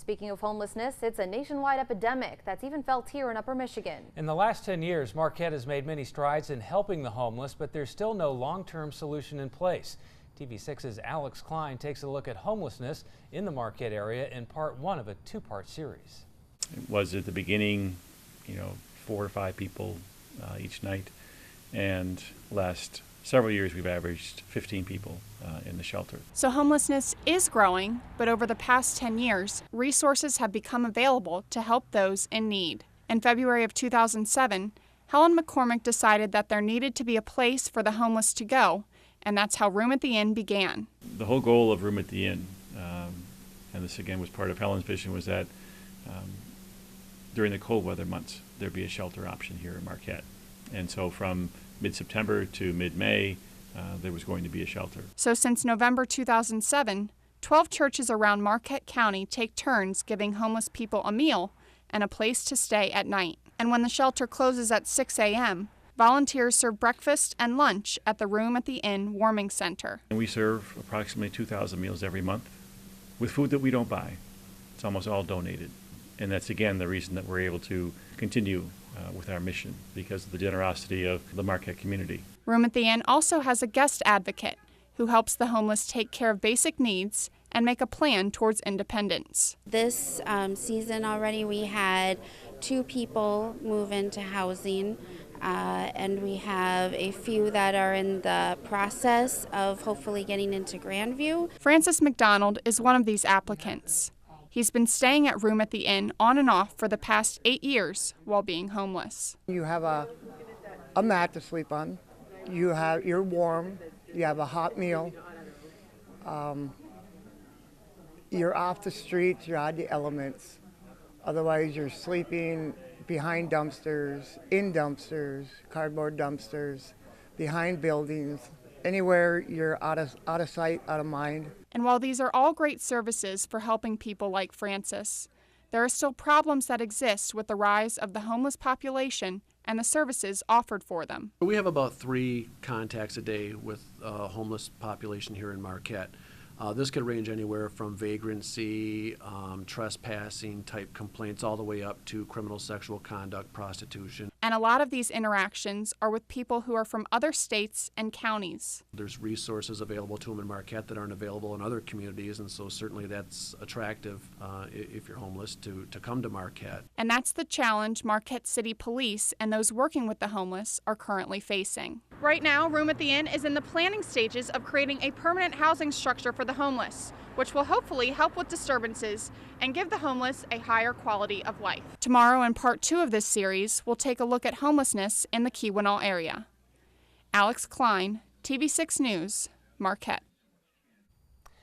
Speaking of homelessness, it's a nationwide epidemic that's even felt here in Upper Michigan. In the last 10 years, Marquette has made many strides in helping the homeless, but there's still no long-term solution in place. TV6's Alex Klein takes a look at homelessness in the Marquette area in part one of a two-part series. It was at the beginning, 4 or 5 people each night, and last several years we've averaged 15 people in the shelter. So homelessness is growing, but over the past 10 years, resources have become available to help those in need. In February of 2007, Helen McCormick decided that there needed to be a place for the homeless to go, and that's how Room at the Inn began. The whole goal of Room at the Inn, and this again was part of Helen's vision, was that during the cold weather months there'd be a shelter option here in Marquette. And so from mid-September to mid-May, there was going to be a shelter. So since November 2007, 12 churches around Marquette County take turns giving homeless people a meal and a place to stay at night. And when the shelter closes at 6 a.m., volunteers serve breakfast and lunch at the Room at the Inn Warming Center. And we serve approximately 2,000 meals every month with food that we don't buy. It's almost all donated. And that's, again, the reason that we're able to continue with our mission, because of the generosity of the Marquette community. Room at the Inn also has a guest advocate who helps the homeless take care of basic needs and make a plan towards independence. This season already we had 2 people move into housing, and we have a few that are in the process of hopefully getting into Grandview. Francis McDonald is one of these applicants. He's been staying at Room at the Inn on and off for the past 8 years while being homeless. You have a mat to sleep on. You're warm. You have a hot meal. You're off the streets. You're out of the elements. Otherwise, you're sleeping behind dumpsters, in dumpsters, cardboard dumpsters, behind buildings. Anywhere you're out of sight, out of mind. And while these are all great services for helping people like Francis, there are still problems that exist with the rise of the homeless population and the services offered for them. We have about 3 contacts a day with homeless population here in Marquette. This could range anywhere from vagrancy, trespassing type complaints, all the way up to criminal sexual conduct, prostitution. And a lot of these interactions are with people who are from other states and counties. There's resources available to them in Marquette that aren't available in other communities, and so certainly that's attractive if you're homeless to come to Marquette. And that's the challenge Marquette City Police and those working with the homeless are currently facing. Right now, Room at the Inn is in the planning stages of creating a permanent housing structure for the homeless, which will hopefully help with disturbances and give the homeless a higher quality of life. Tomorrow, in part 2 of this series, we'll take a look at homelessness in the Keweenaw area. Alex Klein, TV6 News, Marquette.